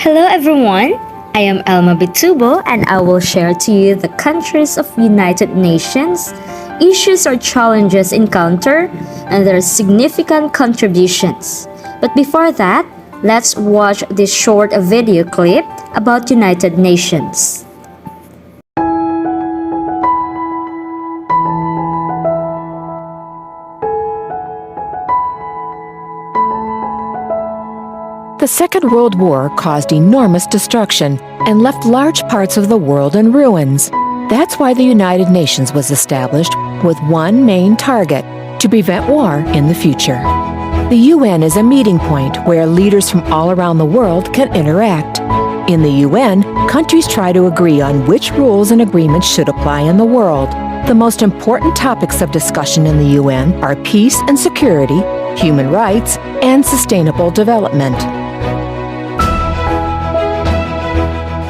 Hello everyone, I am Elma Bitubo and I will share to you the countries of United Nations, issues or challenges encountered, and their significant contributions. But before that, let's watch this short video clip about United Nations. The Second World War caused enormous destruction and left large parts of the world in ruins. That's why the United Nations was established with one main target: to prevent war in the future. The UN is a meeting point where leaders from all around the world can interact. In the UN, countries try to agree on which rules and agreements should apply in the world. The most important topics of discussion in the UN are peace and security, human rights, and sustainable development.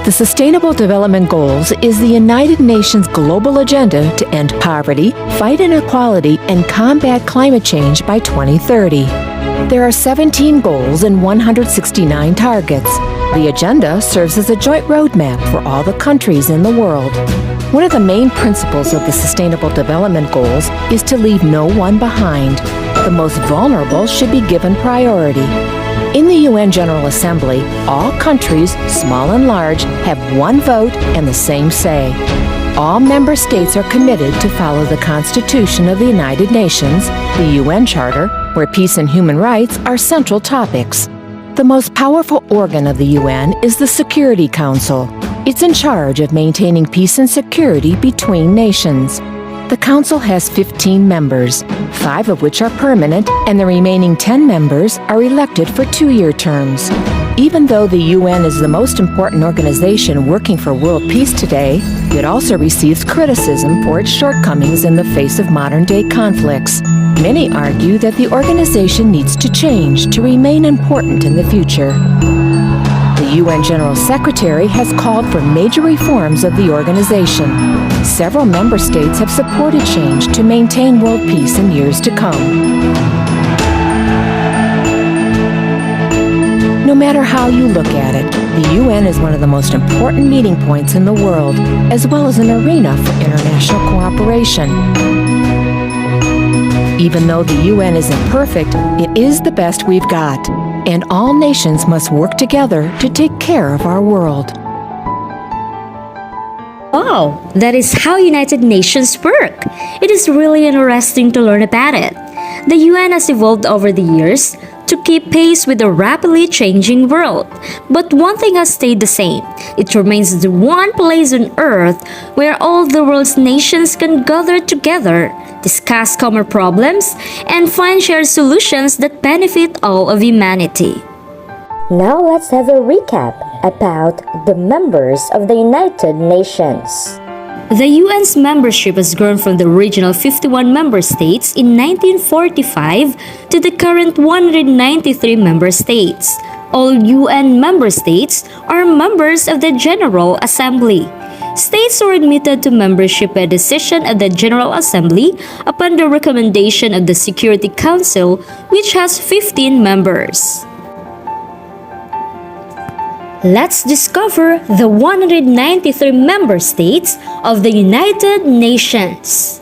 The Sustainable Development Goals is the United Nations global agenda to end poverty, fight inequality, and combat climate change by 2030. There are 17 goals and 169 targets. The agenda serves as a joint roadmap for all the countries in the world. One of the main principles of the Sustainable Development Goals is to leave no one behind. The most vulnerable should be given priority. In the UN General Assembly, all countries, small and large, have one vote and the same say. All member states are committed to follow the Constitution of the United Nations, the UN Charter, where peace and human rights are central topics. The most powerful organ of the UN is the Security Council. It's in charge of maintaining peace and security between nations. The Council has 15 members, 5 of which are permanent, and the remaining 10 members are elected for 2-year terms. Even though the UN is the most important organization working for world peace today, it also receives criticism for its shortcomings in the face of modern-day conflicts. Many argue that the organization needs to change to remain important in the future. The UN General Secretary has called for major reforms of the organization. Several member states have supported change to maintain world peace in years to come. No matter how you look at it, the UN is one of the most important meeting points in the world, as well as an arena for international cooperation. Even though the UN isn't perfect, it is the best we've got, and all nations must work together to take care of our world. Wow, that is how United Nations work. It is really interesting to learn about it. The UN has evolved over the years to keep pace with the rapidly changing world. But one thing has stayed the same. It remains the one place on earth where all the world's nations can gather together, discuss common problems, and find shared solutions that benefit all of humanity. Now let's have a recap about the members of the United Nations. The UN's membership has grown from the original 51 member states in 1945 to the current 193 member states. All UN member states are members of the General Assembly. States are admitted to membership by decision of the General Assembly upon the recommendation of the Security Council, which has 15 members. Let's discover the 193 member states of the United Nations.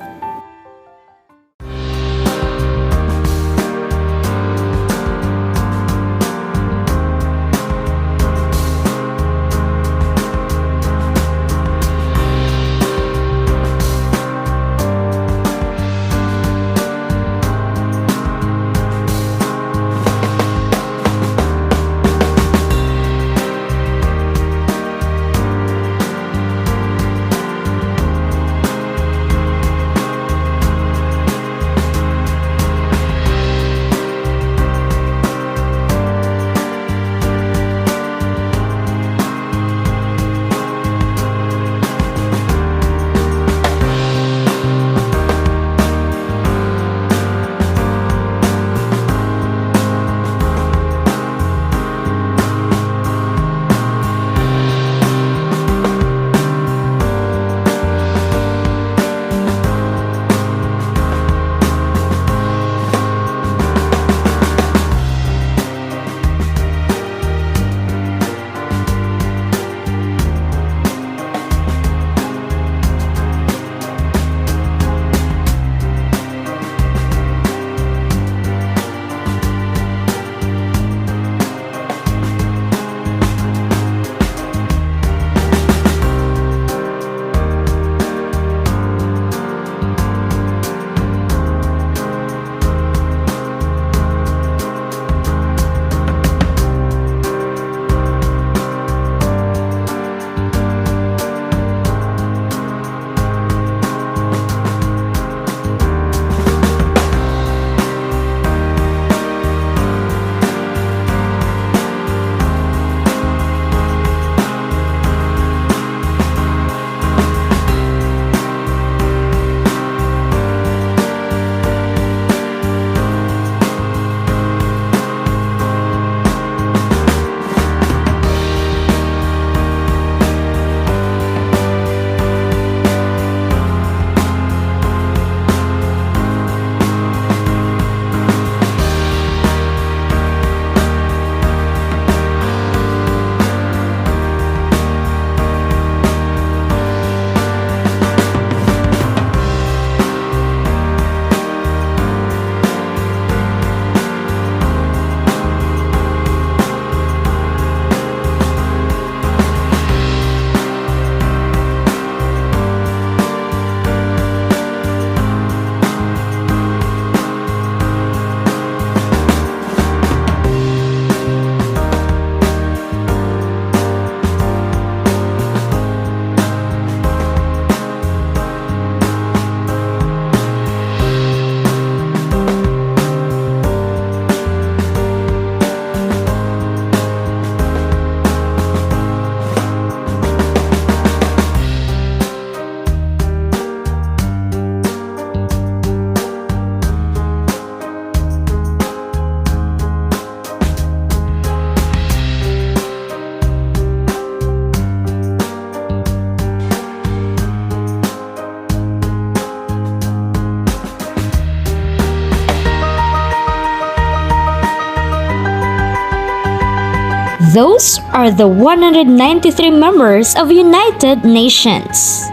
Those are the 193 members of United Nations.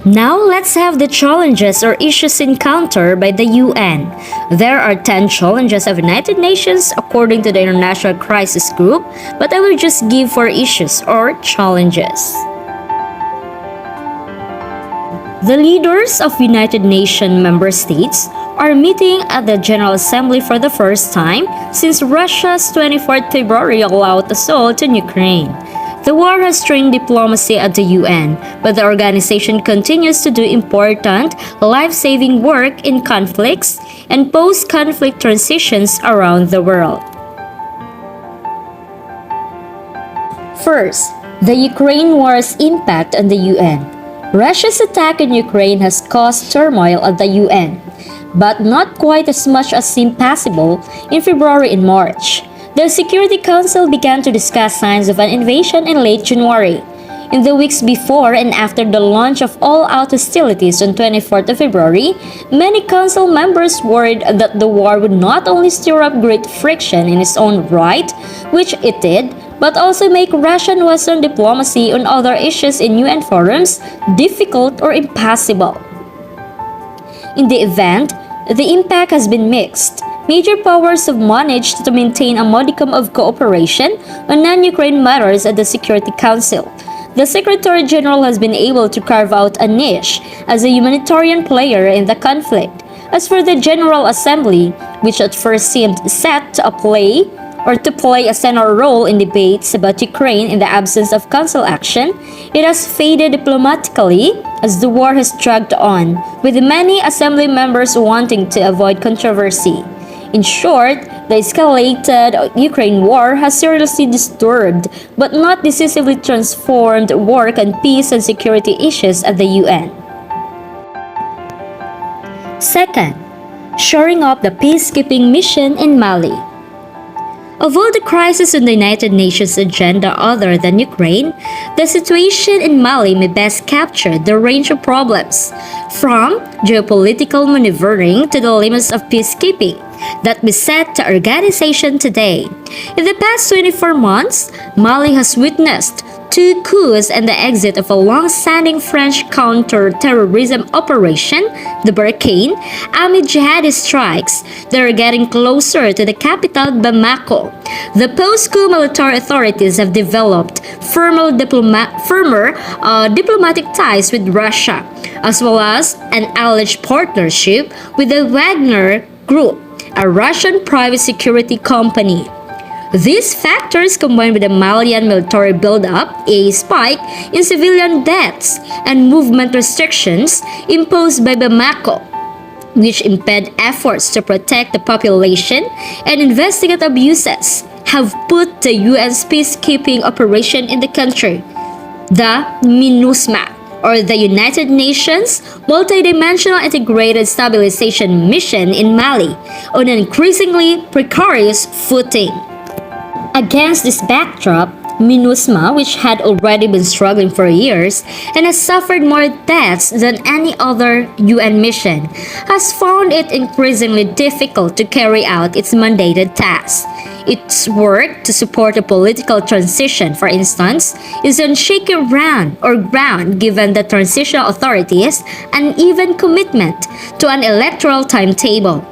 Now let's have the challenges or issues encountered by the UN. There are 10 challenges of United Nations according to the International Crisis Group, but I will just give 4 issues or challenges. The leaders of United Nations member states are meeting at the General Assembly for the first time since Russia's 24th February all-out assault on Ukraine. The war has strained diplomacy at the UN, but the organization continues to do important, life-saving work in conflicts and post-conflict transitions around the world. First, the Ukraine war's impact on the UN. Russia's attack on Ukraine has caused turmoil at the UN, but not quite as much as seemed possible in February and March. The Security Council began to discuss signs of an invasion in late January. In the weeks before and after the launch of all-out hostilities on 24th of February, many council members worried that the war would not only stir up great friction in its own right, which it did, but also make Russian Western diplomacy on other issues in UN forums difficult or impossible. In the event, the impact has been mixed. Major powers have managed to maintain a modicum of cooperation on non-Ukraine matters at the Security Council. The Secretary General has been able to carve out a niche as a humanitarian player in the conflict. As for the General Assembly, which at first seemed set to play a central role in debates about Ukraine in the absence of council action, it has faded diplomatically as the war has dragged on, with many assembly members wanting to avoid controversy. In short, the escalated Ukraine war has seriously disturbed but not decisively transformed work on peace and security issues at the UN. Second, shoring up the peacekeeping mission in Mali. Although the crisis on the United Nations agenda other than Ukraine, the situation in Mali may best capture the range of problems, from geopolitical maneuvering to the limits of peacekeeping that beset the organization today. In the past 24 months, Mali has witnessed 2 coups and the exit of a long-standing French counter-terrorism operation, the Barkhane, amid jihadist strikes that are getting closer to the capital, Bamako. The post-coup military authorities have developed firmer diplomatic ties with Russia, as well as an alleged partnership with the Wagner Group, a Russian private security company. These factors, combined with the Malian military buildup, a spike in civilian deaths, and movement restrictions imposed by Bamako, which impede efforts to protect the population and investigate abuses, have put the UN's peacekeeping operation in the country, the MINUSMA, or the United Nations Multidimensional Integrated Stabilization Mission in Mali, on an increasingly precarious footing. Against this backdrop, MINUSMA, which had already been struggling for years and has suffered more deaths than any other UN mission, has found it increasingly difficult to carry out its mandated tasks. Its work to support a political transition, for instance, is on shaky ground given the transitional authorities' uneven commitment to an electoral timetable.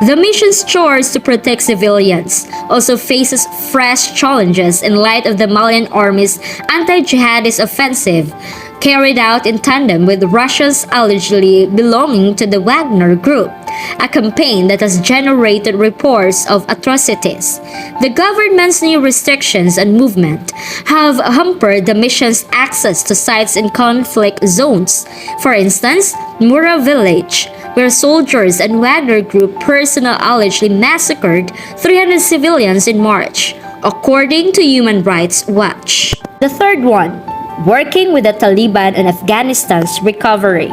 The mission's chores to protect civilians also faces fresh challenges in light of the Malian army's anti-jihadist offensive carried out in tandem with Russia's allegedly belonging to the Wagner Group, a campaign that has generated reports of atrocities. The government's new restrictions on movement have hampered the mission's access to sites in conflict zones. For instance, Mura village, where soldiers and Wagner Group personnel allegedly massacred 300 civilians in March, according to Human Rights Watch. The third one, working with the Taliban on Afghanistan's recovery.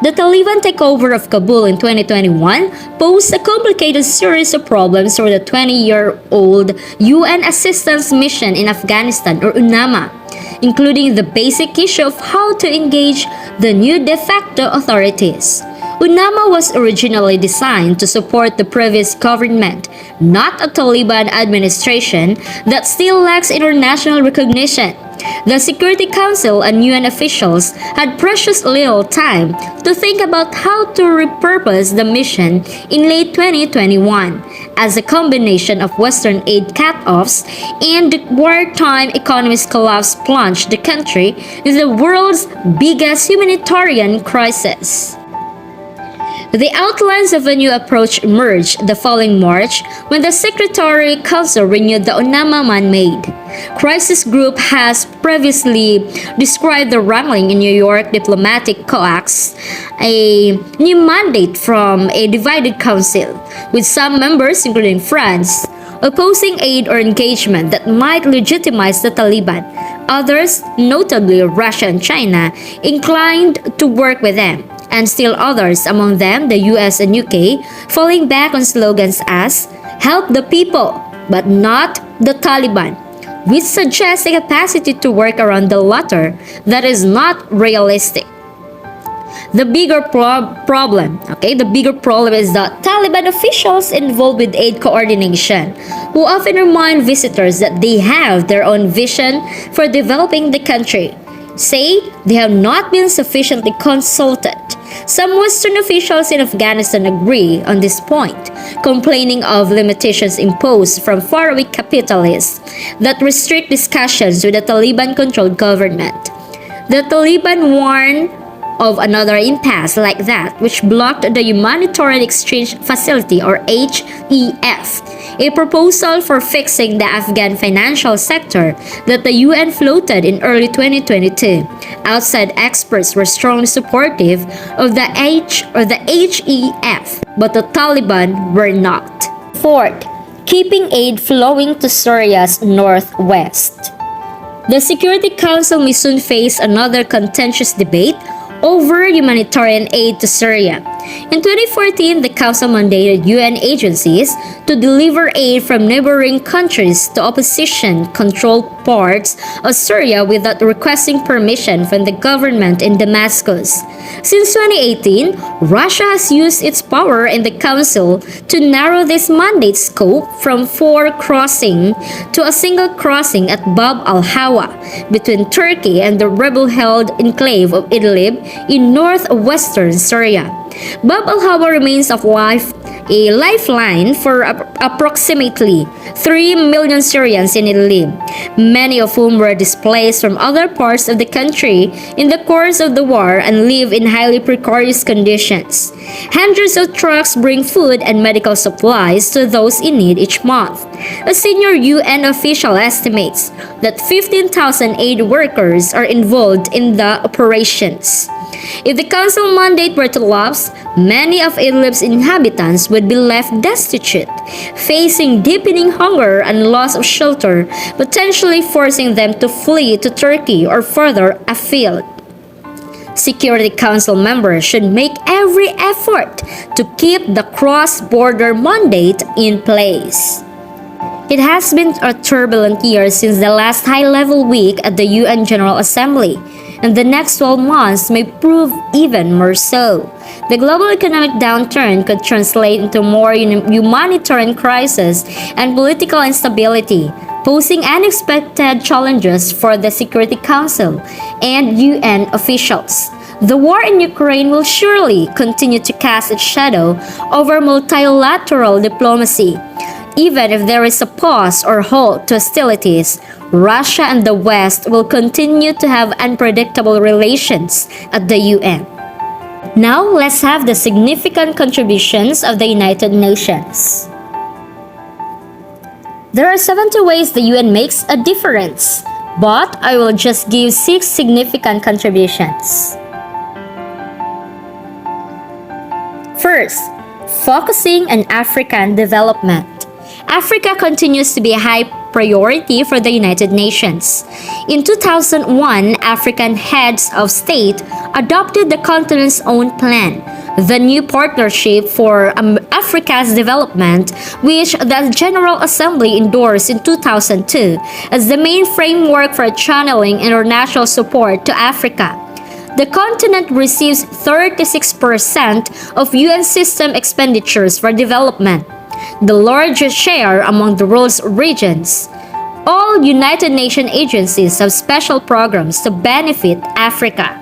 The Taliban takeover of Kabul in 2021 posed a complicated series of problems for the 20-year-old UN Assistance Mission in Afghanistan, or UNAMA, including the basic issue of how to engage the new de facto authorities. UNAMA was originally designed to support the previous government, not a Taliban administration that still lacks international recognition. The Security Council and UN officials had precious little time to think about how to repurpose the mission in late 2021, as a combination of Western aid cut-offs and the wartime economy's collapse plunged the country into the world's biggest humanitarian crisis. The outlines of a new approach emerged the following March when the Secretary Council renewed the UNAMA man-made crisis group has previously described the wrangling in New York diplomatic coax, a new mandate from a divided council, with some members, including France, opposing aid or engagement that might legitimize the Taliban. Others, notably Russia and China, inclined to work with them, and still others, among them the US and UK, falling back on slogans as "Help the people, but not the Taliban," which suggests a capacity to work around the latter that is not realistic. The bigger problem is that Taliban officials involved with aid coordination, who often remind visitors that they have their own vision for developing the country, say they have not been sufficiently consulted. Some Western officials in Afghanistan agree on this point, complaining of limitations imposed from faraway capitalists that restrict discussions with the Taliban-controlled government. The Taliban warned of another impasse like that, which blocked the Humanitarian Exchange Facility, or HEF, a proposal for fixing the Afghan financial sector that the UN floated in early 2022. Outside experts were strongly supportive of the HEF, but the Taliban were not. Fourth, keeping aid flowing to Syria's northwest. The Security Council may soon face another contentious debate over humanitarian aid to Syria. In 2014, the Council mandated UN agencies to deliver aid from neighboring countries to opposition-controlled parts of Syria without requesting permission from the government in Damascus. Since 2018, Russia has used its power in the Council to narrow this mandate scope from 4 crossings to a single crossing at Bab al-Hawa between Turkey and the rebel-held enclave of Idlib in northwestern Syria. Bab al-Hawa remains a lifeline for approximately 3 million Syrians in Idlib, many of whom were displaced from other parts of the country in the course of the war and live in highly precarious conditions. Hundreds of trucks bring food and medical supplies to those in need each month. A senior UN official estimates that 15,000 aid workers are involved in the operations. If the Council mandate were to lapse, many of Idlib's inhabitants would be left destitute, facing deepening hunger and loss of shelter, potentially forcing them to flee to Turkey or further afield. Security Council members should make every effort to keep the cross-border mandate in place. It has been a turbulent year since the last high-level week at the UN General Assembly, and the next 12 months may prove even more so. The global economic downturn could translate into more humanitarian crisis and political instability, posing unexpected challenges for the Security Council and UN officials. The war in Ukraine will surely continue to cast its shadow over multilateral diplomacy. Even if there is a pause or halt to hostilities, Russia and the West will continue to have unpredictable relations at the UN. Now, let's have the significant contributions of the United Nations. There are 70 ways the UN makes a difference, but I will just give 6 significant contributions. First, focusing on African development. Africa continues to be a high priority for the United Nations. In 2001, African heads of state adopted the continent's own plan, the New Partnership for Africa's Development, which the General Assembly endorsed in 2002 as the main framework for channeling international support to Africa. The continent receives 36% of UN system expenditures for development. the largest share among the world's regions. All United Nations agencies have special programs to benefit Africa.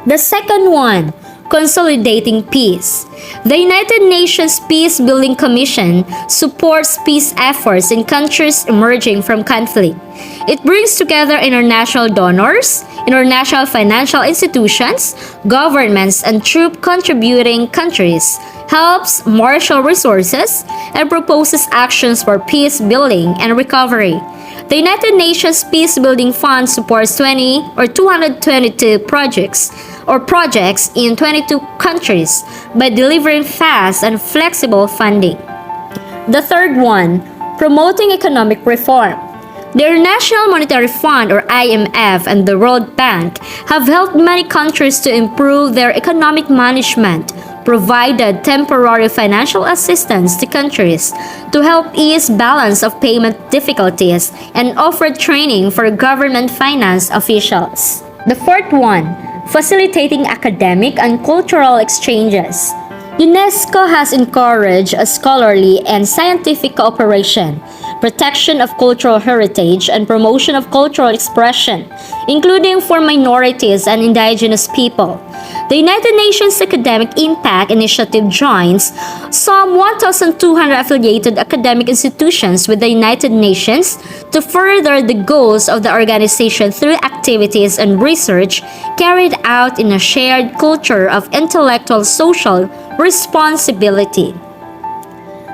The second one, consolidating peace. The United Nations Peace Building Commission supports peace efforts in countries emerging from conflict. It brings together international donors, international financial institutions, governments, and troop contributing countries, helps marshal resources, and proposes actions for peace building and recovery. The United Nations Peace Building Fund supports 222 projects in 22 countries by delivering fast and flexible funding. The third one, promoting economic reform. The International Monetary Fund or IMF and the World Bank have helped many countries to improve their economic management, provided temporary financial assistance to countries to help ease balance of payment difficulties, and offered training for government finance officials. The fourth one, facilitating academic and cultural exchanges. UNESCO has encouraged a scholarly and scientific cooperation, protection of cultural heritage, and promotion of cultural expression, including for minorities and indigenous people. The United Nations Academic Impact Initiative joins some 1,200 affiliated academic institutions with the United Nations to further the goals of the organization through activities and research carried out in a shared culture of intellectual social responsibility.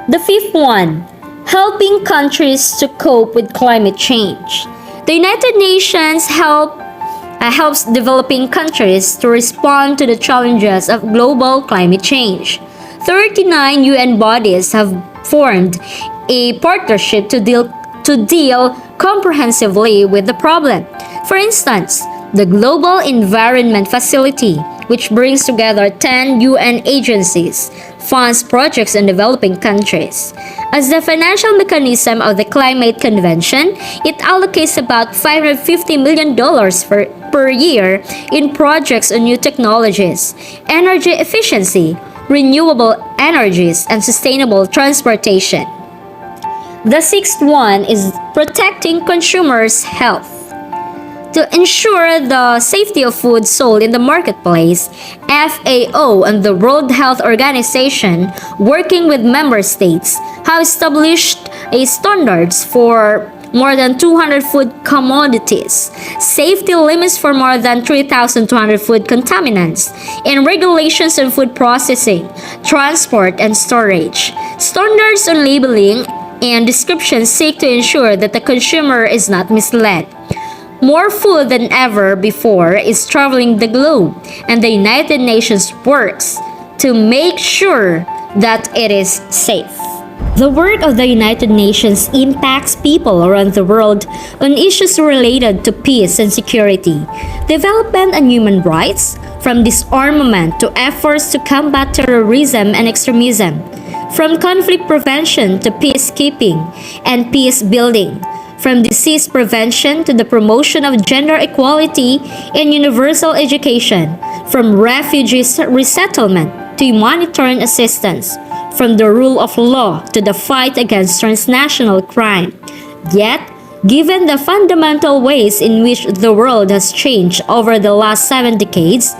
The fifth one, helping countries to cope with climate change. The United Nations helps developing countries to respond to the challenges of global climate change. 39 UN bodies have formed a partnership to deal comprehensively with the problem. For instance, the Global Environment Facility, which brings together 10 UN agencies, funds projects in developing countries. As the financial mechanism of the Climate Convention, it allocates about $550 million per year in projects on new technologies, energy efficiency, renewable energies, and sustainable transportation. The sixth one is protecting consumers' health. To ensure the safety of food sold in the marketplace, FAO and the World Health Organization, working with member states, have established standards for more than 200 food commodities, safety limits for more than 3,200 food contaminants, and regulations on food processing, transport, and storage. Standards on labeling and descriptions seek to ensure that the consumer is not misled. More food than ever before is traveling the globe, and the United Nations works to make sure that it is safe. The work of the United Nations impacts people around the world on issues related to peace and security, development and human rights, from disarmament to efforts to combat terrorism and extremism, from conflict prevention to peacekeeping and peace building, from disease prevention to the promotion of gender equality and universal education, from refugee resettlement to humanitarian assistance, from the rule of law to the fight against transnational crime. Yet, given the fundamental ways in which the world has changed over the last 7 decades,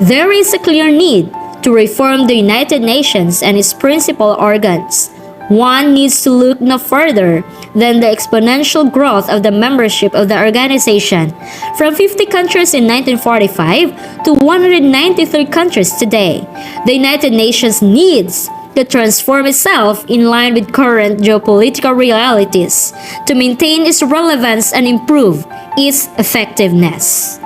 there is a clear need to reform the United Nations and its principal organs. One needs to look no further than the exponential growth of the membership of the organization, from 50 countries in 1945 to 193 countries today. The United Nations needs to transform itself in line with current geopolitical realities to maintain its relevance and improve its effectiveness.